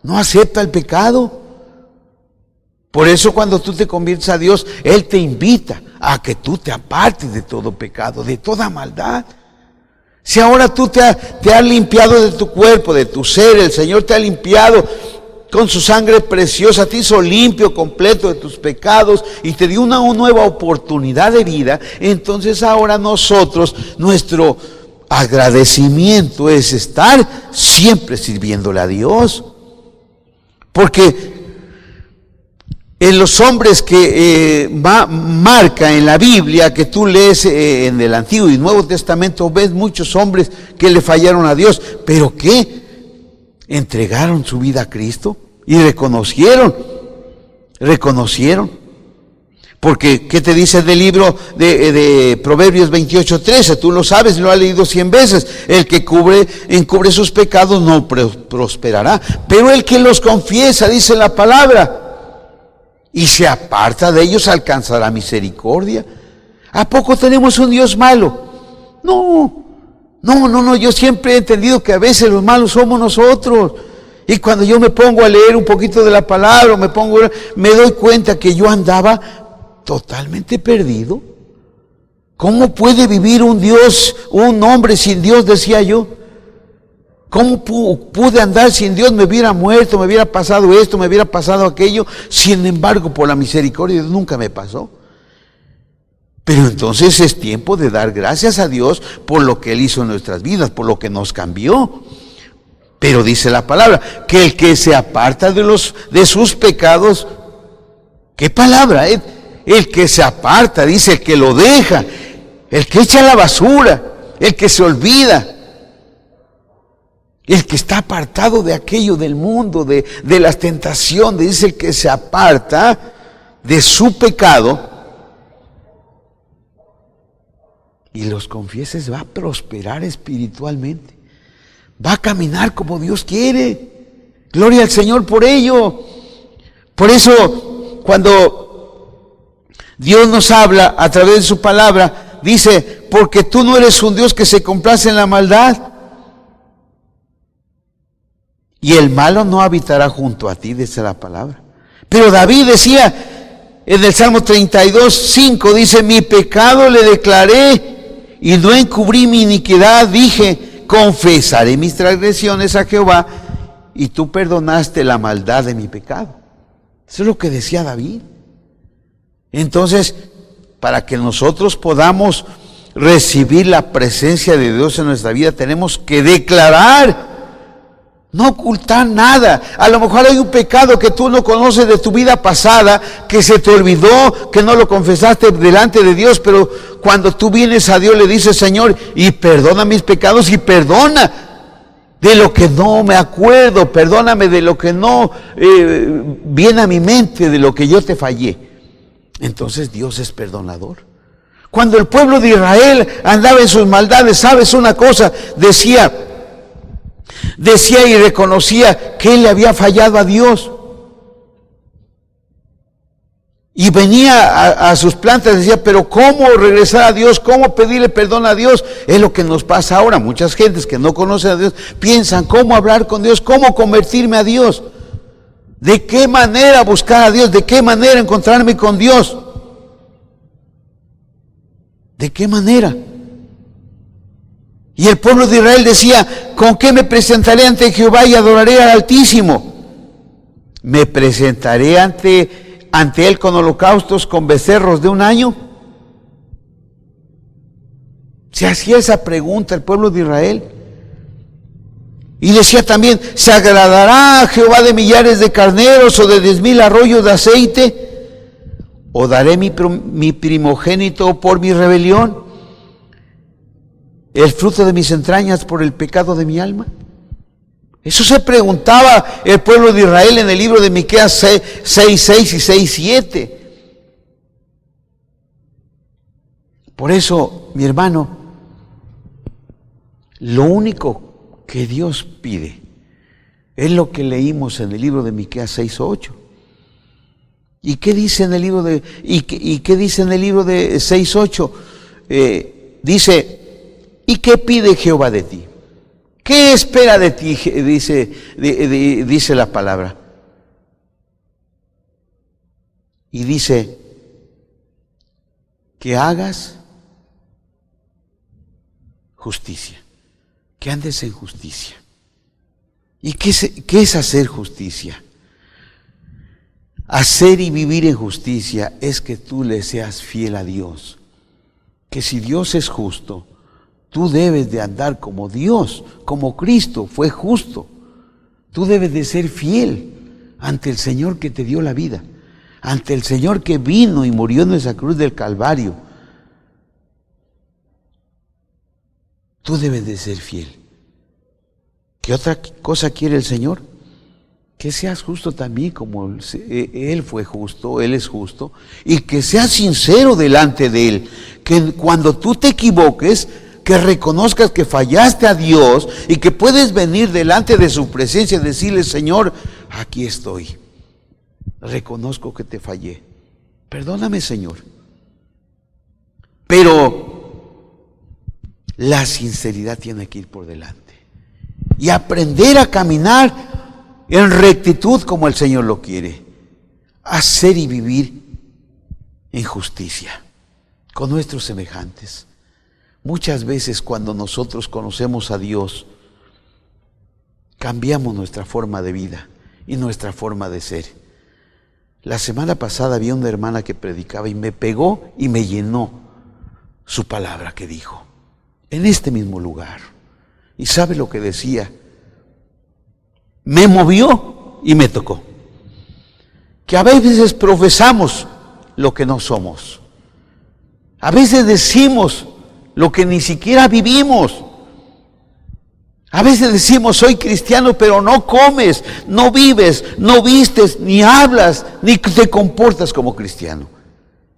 no acepta el pecado. Por eso cuando tú te conviertes a Dios, Él te invita a que tú te apartes de todo pecado, de toda maldad. Si ahora tú te has limpiado de tu cuerpo, de tu ser, el Señor te ha limpiado con su sangre preciosa, te hizo limpio, completo de tus pecados y te dio una nueva oportunidad de vida. Entonces ahora nosotros, nuestro agradecimiento es estar siempre sirviéndole a Dios. Porque en los hombres que marca en la Biblia, que tú lees en el Antiguo y Nuevo Testamento, ves muchos hombres que le fallaron a Dios, pero ¿qué? Entregaron su vida a Cristo y reconocieron. Porque, ¿qué te dice del libro de Proverbios 28:13? Tú lo sabes, lo has leído 100 veces. El que encubre sus pecados no prosperará, pero el que los confiesa, dice la palabra, y se aparta de ellos, alcanzará misericordia. ¿A poco tenemos un Dios malo? No, yo siempre he entendido que a veces los malos somos nosotros. Y cuando yo me pongo a leer un poquito de la palabra, me doy cuenta que yo andaba totalmente perdido. ¿Cómo puede vivir un hombre sin Dios? Decía yo. ¿Cómo pude andar sin Dios? Me hubiera muerto, me hubiera pasado esto, me hubiera pasado aquello. Sin embargo, por la misericordia de Dios nunca me pasó. Pero entonces es tiempo de dar gracias a Dios por lo que Él hizo en nuestras vidas, por lo que nos cambió. Pero dice la palabra, que el que se aparta de sus pecados, ¿qué palabra? El que se aparta, dice, el que lo deja, el que echa la basura, el que se olvida, el que está apartado de aquello del mundo, de las tentaciones, dice el que se aparta de su pecado y los confieses, va a prosperar espiritualmente, va a caminar como Dios quiere. Gloria al Señor por ello. Por eso, cuando Dios nos habla a través de su palabra, dice, porque tú no eres un Dios que se complace en la maldad, y el malo no habitará junto a ti, dice la palabra. Pero David decía en el Salmo 32:5, dice, mi pecado le declaré y no encubrí mi iniquidad, dije, confesaré mis transgresiones a Jehová y tú perdonaste la maldad de mi pecado. Eso es lo que decía David. Entonces, para que nosotros podamos recibir la presencia de Dios en nuestra vida, tenemos que declarar, no ocultar nada. A lo mejor hay un pecado que tú no conoces de tu vida pasada, que se te olvidó, que no lo confesaste delante de Dios, pero cuando tú vienes a Dios le dices, Señor, y perdona mis pecados, y perdona de lo que no me acuerdo, perdóname de lo que no viene a mi mente, de lo que yo te fallé. Entonces Dios es perdonador. Cuando el pueblo de Israel andaba en sus maldades, ¿sabes una cosa? Decía y reconocía que él le había fallado a Dios. Y venía a sus plantas y decía, pero ¿cómo regresar a Dios? ¿Cómo pedirle perdón a Dios? Es lo que nos pasa ahora. Muchas gentes que no conocen a Dios piensan cómo hablar con Dios, cómo convertirme a Dios. ¿De qué manera buscar a Dios? ¿De qué manera encontrarme con Dios? ¿De qué manera? Y el pueblo de Israel decía, ¿con qué me presentaré ante Jehová y adoraré al Altísimo? ¿Me presentaré ante Él con holocaustos, con becerros de un año? Se hacía esa pregunta el pueblo de Israel. Y decía también, ¿se agradará a Jehová de millares de carneros o de 10,000 arroyos de aceite? ¿O daré mi primogénito por mi rebelión? ¿El fruto de mis entrañas por el pecado de mi alma? Eso se preguntaba el pueblo de Israel en el libro de Miqueas 6:6 y 6:7. Por eso, mi hermano, lo único que Dios pide es lo que leímos en el libro de Miqueas 6:8. ¿Y qué dice en el libro de qué dice en el libro de 6:8? Dice, ¿y qué pide Jehová de ti? ¿Qué espera de ti? Dice la palabra. Y dice que hagas justicia, que andes en justicia. ¿Y qué es hacer justicia? Hacer y vivir en justicia es que tú le seas fiel a Dios. Que si Dios es justo, tú debes de andar como Dios, como Cristo fue justo. Tú debes de ser fiel ante el Señor que te dio la vida, ante el Señor que vino y murió en esa cruz del Calvario. Tú debes de ser fiel. ¿Qué otra cosa quiere el Señor? Que seas justo también como Él fue justo, Él es justo, y que seas sincero delante de Él, que cuando tú te equivoques, que reconozcas que fallaste a Dios y que puedes venir delante de su presencia y decirle, Señor, aquí estoy, reconozco que te fallé, perdóname, Señor. Pero la sinceridad tiene que ir por delante y aprender a caminar en rectitud como el Señor lo quiere, hacer y vivir en justicia con nuestros semejantes. Muchas veces cuando nosotros conocemos a Dios, cambiamos nuestra forma de vida y nuestra forma de ser. La semana pasada había una hermana que predicaba y me pegó y me llenó su palabra que dijo, en este mismo lugar. ¿Y sabe lo que decía? Me movió y me tocó. Que a veces profesamos lo que no somos. A veces decimos lo que ni siquiera vivimos. A veces decimos, soy cristiano, pero no comes, no vives, no vistes, ni hablas, ni te comportas como cristiano.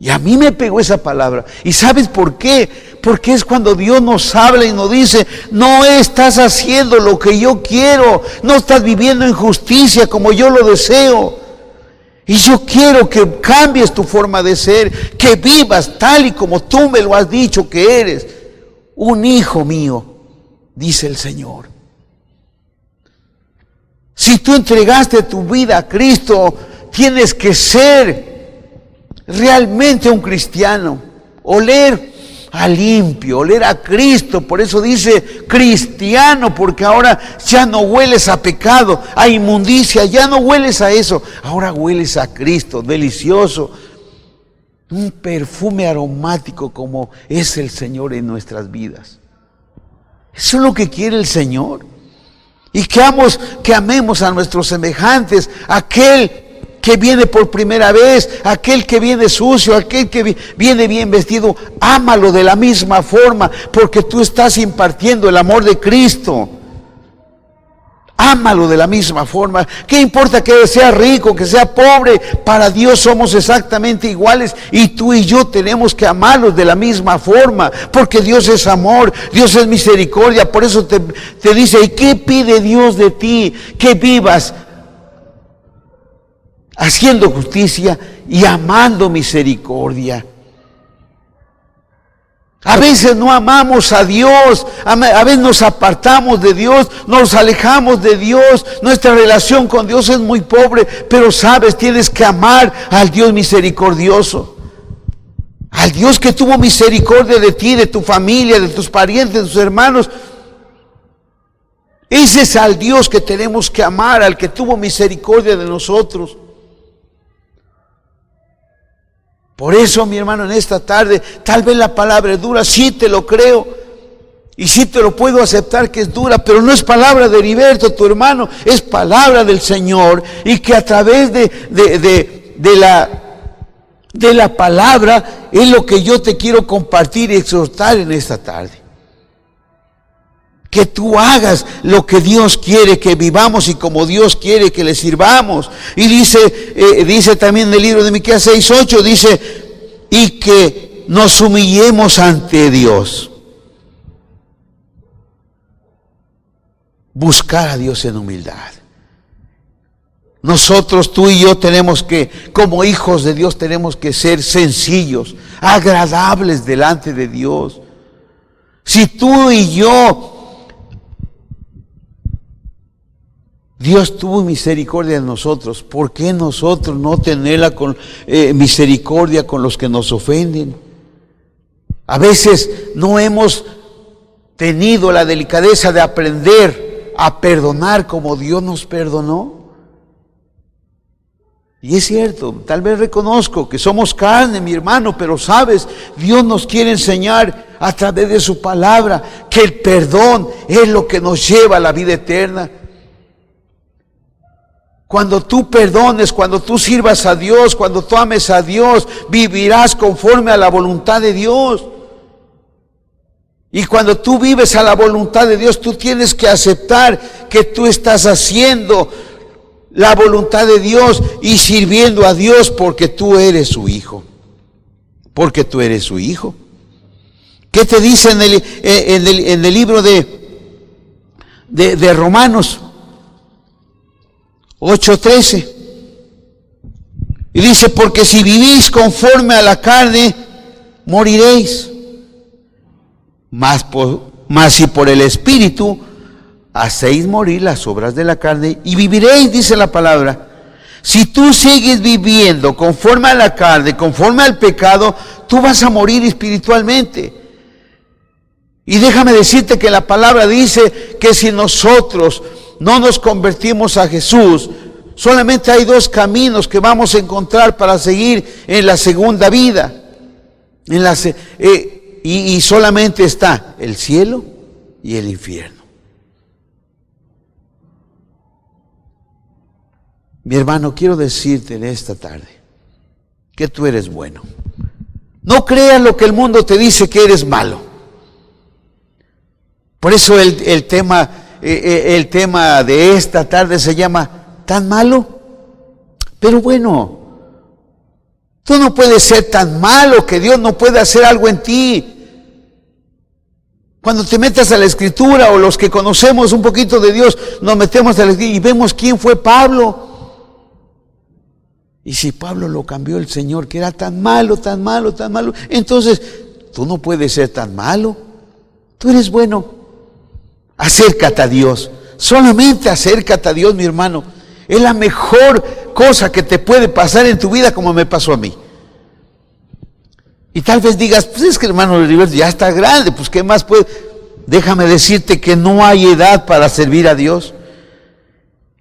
Y a mí me pegó esa palabra. ¿Y sabes por qué? Porque es cuando Dios nos habla y nos dice, no estás haciendo lo que yo quiero, no estás viviendo en justicia como yo lo deseo. Y yo quiero que cambies tu forma de ser, que vivas tal y como tú me lo has dicho que eres, un hijo mío, dice el Señor. Si tú entregaste tu vida a Cristo, tienes que ser realmente un cristiano, oler a limpio, oler a Cristo. Por eso dice cristiano, porque ahora ya no hueles a pecado, a inmundicia, ya no hueles a eso, ahora hueles a Cristo, delicioso, un perfume aromático como es el Señor en nuestras vidas. Eso es lo que quiere el Señor. Y que amemos a nuestros semejantes, aquel que viene por primera vez, aquel que viene sucio, aquel que viene bien vestido, ámalo de la misma forma, porque tú estás impartiendo el amor de Cristo. Ámalo de la misma forma. ¿Qué importa que sea rico, que sea pobre? Para Dios somos exactamente iguales y tú y yo tenemos que amarlos de la misma forma, porque Dios es amor, Dios es misericordia. Por eso te dice, ¿y qué pide Dios de ti? Que vivas haciendo justicia y amando misericordia. A veces no amamos a Dios, a veces nos apartamos de Dios, nos alejamos de Dios, nuestra relación con Dios es muy pobre, pero sabes, tienes que amar al Dios misericordioso, al Dios que tuvo misericordia de ti, de tu familia, de tus parientes, de tus hermanos. Ese es al Dios que tenemos que amar, al que tuvo misericordia de nosotros. Por eso, mi hermano, en esta tarde, tal vez la palabra es dura, sí te lo creo, y sí te lo puedo aceptar que es dura, pero no es palabra de Heriberto, tu hermano, es palabra del Señor, y que a través de la palabra es lo que yo te quiero compartir y exhortar en esta tarde. Que tú hagas lo que Dios quiere que vivamos y como Dios quiere que le sirvamos. Y dice también en el libro de Miqueas 6:8, dice, y que nos humillemos ante Dios. Buscar a Dios en humildad. Nosotros, tú y yo, tenemos que, como hijos de Dios, tenemos que ser sencillos, agradables delante de Dios. Si tú y yo, Dios tuvo misericordia de nosotros, ¿por qué nosotros no tenerla con misericordia con los que nos ofenden? A veces no hemos tenido la delicadeza de aprender a perdonar como Dios nos perdonó. Y es cierto, tal vez reconozco que somos carne, mi hermano, pero sabes, Dios nos quiere enseñar a través de su palabra que el perdón es lo que nos lleva a la vida eterna. Cuando tú perdones, cuando tú sirvas a Dios, cuando tú ames a Dios, vivirás conforme a la voluntad de Dios. Y cuando tú vives a la voluntad de Dios, tú tienes que aceptar que tú estás haciendo la voluntad de Dios y sirviendo a Dios porque tú eres su hijo. Porque tú eres su hijo. ¿Qué te dice en el libro de Romanos 8:13? Y dice, porque si vivís conforme a la carne, moriréis. Mas si por el Espíritu hacéis morir las obras de la carne, y viviréis, dice la palabra. Si tú sigues viviendo conforme a la carne, conforme al pecado, tú vas a morir espiritualmente. Y déjame decirte que la palabra dice que si nosotros no nos convertimos a Jesús, solamente hay 2 caminos que vamos a encontrar para seguir en la segunda vida. Y solamente está el cielo y el infierno. Mi hermano, quiero decirte en esta tarde que tú eres bueno. No creas lo que el mundo te dice que eres malo. Por eso el tema de esta tarde se llama ¿tan malo? Pero bueno, tú no puedes ser tan malo que Dios no puede hacer algo en ti. Cuando te metas a la Escritura, o los que conocemos un poquito de Dios, nos metemos a la Escritura y vemos quién fue Pablo. Y si Pablo lo cambió el Señor, que era tan malo, tan malo, tan malo, entonces tú no puedes ser tan malo. Tú eres bueno. Acércate a Dios. Solamente acércate a Dios, mi hermano. Es la mejor cosa que te puede pasar en tu vida, como me pasó a mí. Y tal vez digas, pues es que hermano Heriberto ya está grande, pues ¿qué más puede? Déjame decirte que no hay edad para servir a Dios.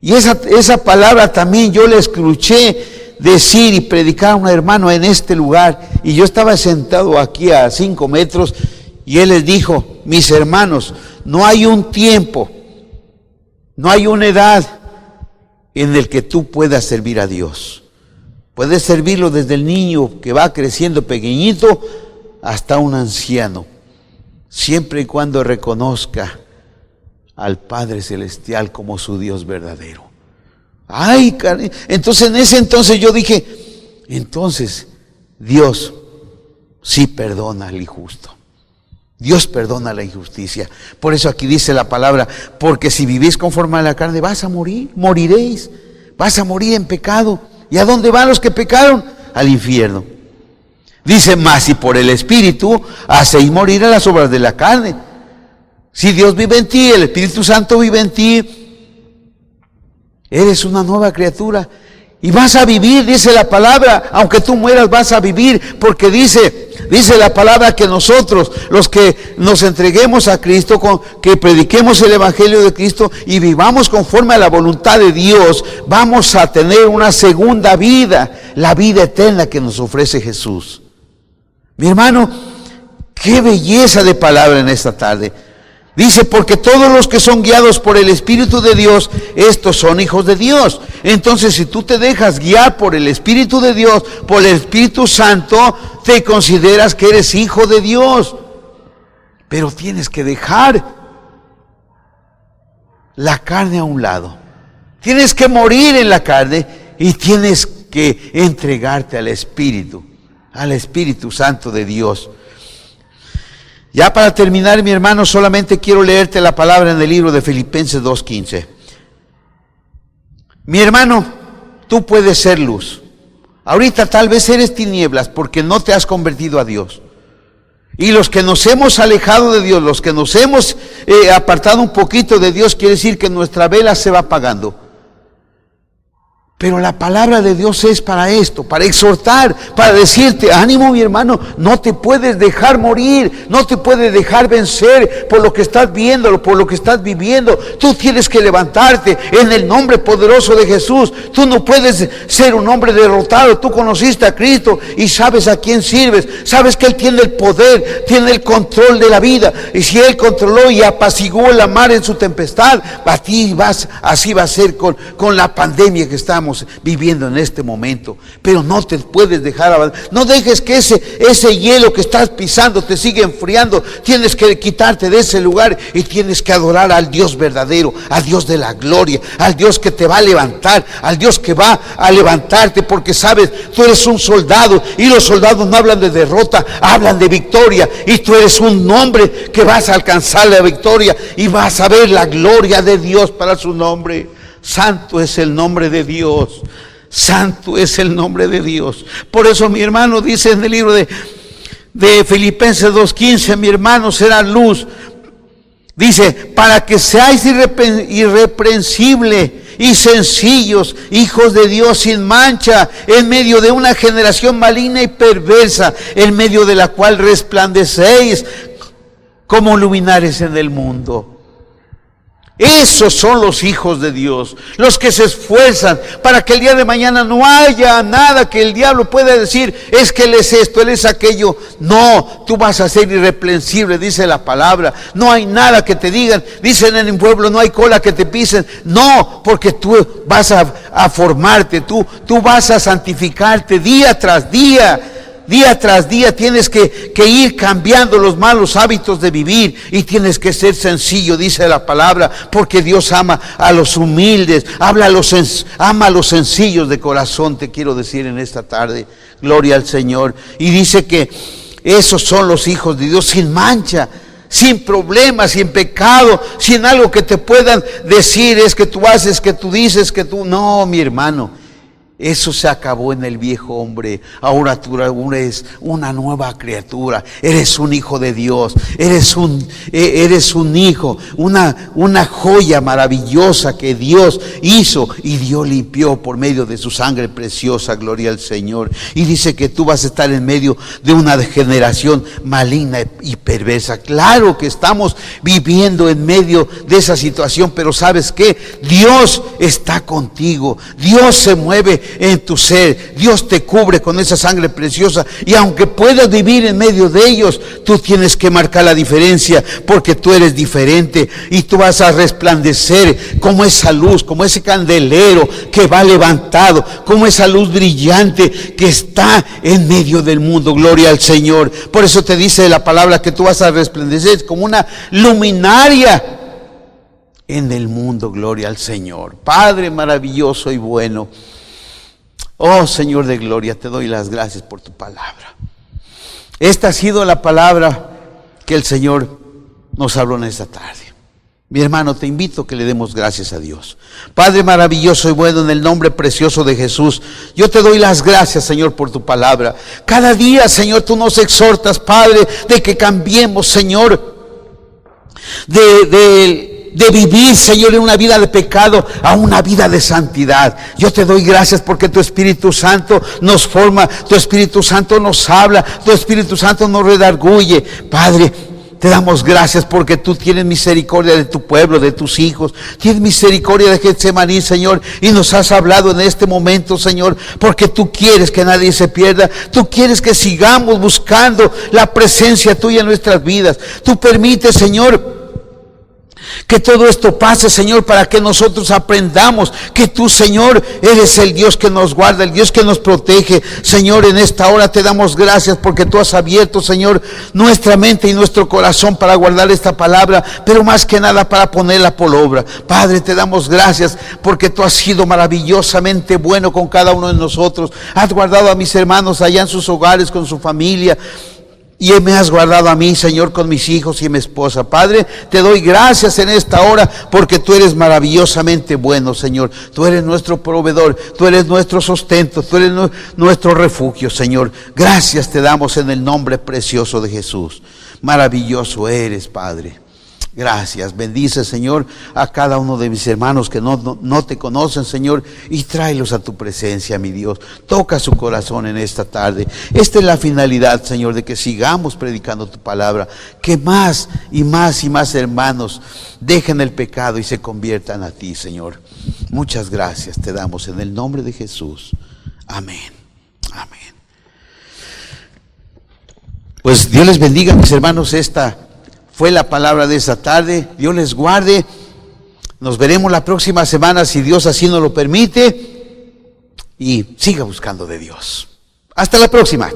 Y esa palabra también yo la escuché decir y predicar a un hermano en este lugar. Y yo estaba sentado aquí a 5 metros y él les dijo, mis hermanos, no hay un tiempo, no hay una edad en el que tú puedas servir a Dios. Puedes servirlo desde el niño que va creciendo pequeñito hasta un anciano, siempre y cuando reconozca al Padre Celestial como su Dios verdadero. Ay, entonces en ese entonces yo dije, entonces Dios sí perdona al injusto. Dios perdona la injusticia. Por eso aquí dice la palabra, porque si vivís conforme a la carne vas a morir, moriréis, vas a morir en pecado. ¿Y a dónde van los que pecaron? Al infierno. Dice, mas si por el Espíritu hacéis morir a las obras de la carne. Si Dios vive en ti, el Espíritu Santo vive en ti, eres una nueva criatura. Y vas a vivir, dice la palabra, aunque tú mueras vas a vivir, porque dice la palabra que nosotros, los que nos entreguemos a Cristo, que prediquemos el Evangelio de Cristo y vivamos conforme a la voluntad de Dios, vamos a tener una segunda vida, la vida eterna que nos ofrece Jesús. Mi hermano, qué belleza de palabra en esta tarde. Dice, porque todos los que son guiados por el Espíritu de Dios, estos son hijos de Dios. Entonces, si tú te dejas guiar por el Espíritu de Dios, por el Espíritu Santo, te consideras que eres hijo de Dios. Pero tienes que dejar la carne a un lado. Tienes que morir en la carne y tienes que entregarte al Espíritu Santo de Dios. Ya para terminar, mi hermano, solamente quiero leerte la palabra en el libro de Filipenses 2:15. Mi hermano, tú puedes ser luz. Ahorita tal vez eres tinieblas porque no te has convertido a Dios. Y los que nos hemos alejado de Dios, los que nos hemos apartado un poquito de Dios, quiere decir que nuestra vela se va apagando. Pero la palabra de Dios es para esto, para exhortar, para decirte, ánimo mi hermano, no te puedes dejar morir, no te puedes dejar vencer por lo que estás viendo, por lo que estás viviendo. Tú tienes que levantarte en el nombre poderoso de Jesús. Tú no puedes ser un hombre derrotado. Tú conociste a Cristo y sabes a quién sirves. Sabes que Él tiene el poder, tiene el control de la vida. Y si Él controló y apaciguó la mar en su tempestad, así va a ser con la pandemia que estamos viviendo en este momento. Pero no te puedes dejar avanzar. No dejes que ese hielo que estás pisando te siga enfriando. Tienes que quitarte de ese lugar y tienes que adorar al Dios verdadero, al Dios de la gloria, al Dios que te va a levantar, al Dios que va a levantarte, porque sabes, tú eres un soldado y los soldados no hablan de derrota, hablan de victoria, y tú eres un hombre que vas a alcanzar la victoria y vas a ver la gloria de Dios para su nombre. Santo es el nombre de Dios. Santo es el nombre de Dios. Por eso mi hermano dice en el libro de Filipenses 2:15, mi hermano será luz. Dice, para que seáis irreprensibles y sencillos, hijos de Dios sin mancha, en medio de una generación maligna y perversa, en medio de la cual resplandecéis como luminares en el mundo. Esos son los hijos de Dios, los que se esfuerzan para que el día de mañana no haya nada que el diablo pueda decir, es que Él es esto, Él es aquello. No, tú vas a ser irreprensible, dice la palabra. No hay nada que te digan, dicen en el pueblo, no hay cola que te pisen. No, porque tú vas a formarte, tú vas a santificarte día tras día. Día tras día tienes que ir cambiando los malos hábitos de vivir y tienes que ser sencillo, dice la palabra, porque Dios ama a los humildes, ama a los sencillos de corazón, te quiero decir en esta tarde. Gloria al Señor. Y dice que esos son los hijos de Dios sin mancha, sin problemas, sin pecado, sin algo que te puedan decir, es que tú haces, que tú dices, que tú... No, mi hermano. Eso se acabó en el viejo hombre. Ahora tú eres una nueva criatura. Eres un hijo de Dios. Eres un hijo. Una joya maravillosa que Dios hizo y Dios limpió por medio de su sangre preciosa. Gloria al Señor. Y dice que tú vas a estar en medio de una generación maligna y perversa. Claro que estamos viviendo en medio de esa situación, pero ¿sabes qué? Dios está contigo. Dios se mueve en tu ser. Dios te cubre con esa sangre preciosa, y aunque puedas vivir en medio de ellos, tú tienes que marcar la diferencia, porque tú eres diferente y tú vas a resplandecer como esa luz, como ese candelero que va levantado, como esa luz brillante que está en medio del mundo. Gloria al Señor. Por eso te dice la palabra que tú vas a resplandecer como una luminaria en el mundo. Gloria al Señor. Padre maravilloso y bueno. Oh Señor de gloria, te doy las gracias por tu palabra. Esta ha sido la palabra que el Señor nos habló en esta tarde. Mi hermano, te invito a que le demos gracias a Dios. Padre maravilloso y bueno, en el nombre precioso de Jesús, yo te doy las gracias, Señor, por tu palabra. Cada día, Señor, tú nos exhortas, Padre, de que cambiemos, Señor, de vivir, Señor, en una vida de pecado a una vida de santidad. Yo te doy gracias porque tu Espíritu Santo nos forma, tu Espíritu Santo nos habla, tu Espíritu Santo nos redarguye. Padre, te damos gracias porque tú tienes misericordia de tu pueblo, de tus hijos. Tienes misericordia de Getsemaní, Señor. Y nos has hablado en este momento, Señor, porque tú quieres que nadie se pierda. Tú quieres que sigamos buscando la presencia tuya en nuestras vidas. Tú permites, Señor, que todo esto pase, Señor, para que nosotros aprendamos que tú, Señor, eres el Dios que nos guarda, el Dios que nos protege. Señor, en esta hora te damos gracias porque tú has abierto, Señor, nuestra mente y nuestro corazón para guardar esta palabra, pero más que nada para ponerla por obra. Padre, te damos gracias porque tú has sido maravillosamente bueno con cada uno de nosotros. Has guardado a mis hermanos allá en sus hogares con su familia. Y me has guardado a mí, Señor, con mis hijos y mi esposa. Padre, te doy gracias en esta hora porque tú eres maravillosamente bueno, Señor. Tú eres nuestro proveedor, tú eres nuestro sustento, tú eres nuestro refugio, Señor. Gracias te damos en el nombre precioso de Jesús. Maravilloso eres, Padre. Gracias, bendice, Señor, a cada uno de mis hermanos que no te conocen, Señor, y tráelos a tu presencia, mi Dios. Toca su corazón en esta tarde. Esta es la finalidad, Señor, de que sigamos predicando tu palabra, que más y más y más hermanos dejen el pecado y se conviertan a ti, Señor. Muchas gracias te damos en el nombre de Jesús. Amén. Amén. Pues Dios les bendiga, mis hermanos. Esta fue la palabra de esta tarde. Dios les guarde. Nos veremos la próxima semana si Dios así nos lo permite. Y siga buscando de Dios. Hasta la próxima.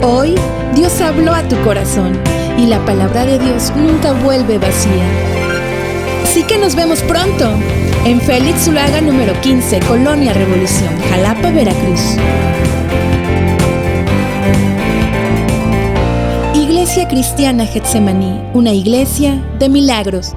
Hoy Dios habló a tu corazón y la palabra de Dios nunca vuelve vacía. Así que nos vemos pronto en Félix Zuluaga número 15, Colonia Revolución, Jalapa, Veracruz. Iglesia Cristiana Getsemaní, una iglesia de milagros.